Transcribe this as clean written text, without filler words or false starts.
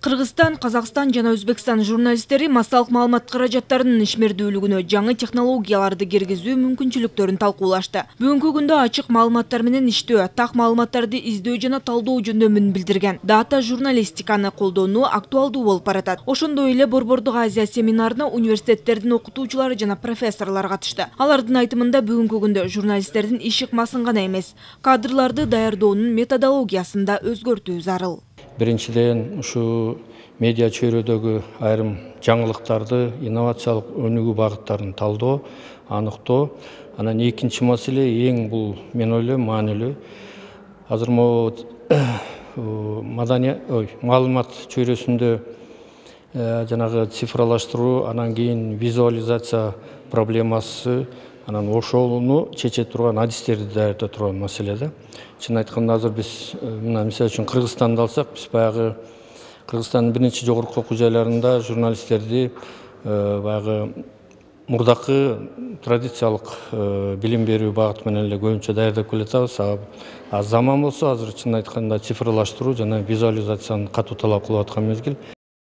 Кыргызстан, Казакстан жана Өзбекстан журналисттери массалык маалымат каражаттарынын ишмердүүлүгүнө жаңы технологияларды киргизүү мүмкүнчүлүктөрүн талкуулашты. Бүгүнкү күндө ачык маалыматтар менен иштөө, так маалыматтарды издөө жана талдоо жөндөмүн билдирген. Дата журналистиканы колдонуу актуалдуу болуп баратат. Ошондой эле Борбордук Азия семинарына университеттердин окутуучулары жана профессорлор катышты. Алардын айтымында бүгүнкү күндө журналисттердин иш ыкмасын гана эмес, кадрларды даярдоонун методологиясын да өзгөртүү зарыл. Биринчиден, ушу медиа чөйрөдөгү айрым жаңылыктарды, инновациялык өнүгүү багыттарын талдоо, аныктоо. Анан экинчи маселе эң бул мен ойлойм маанилүү. Азыр могу маалымат чөйрөсүндө жанагы цифрлаштыруу, анан кийин визуализация проблемасы, анан ошону чече турган адистерди даярдоо турган маселе да. Чын айтканда азыр биз мына мисалы үчүн Кыргызстанды алсак, биз баягы Кыргызстандын бир нече жогорку окуу жайларында журналисттерди баягы мурдакы традициялык билим берүү багыты менен эле көбүнчө даярдап келатабыз. А заман болсо азыр чын айтканда цифрлаштыруу жана визуализацияны катуу талап кылып аткан мезгил.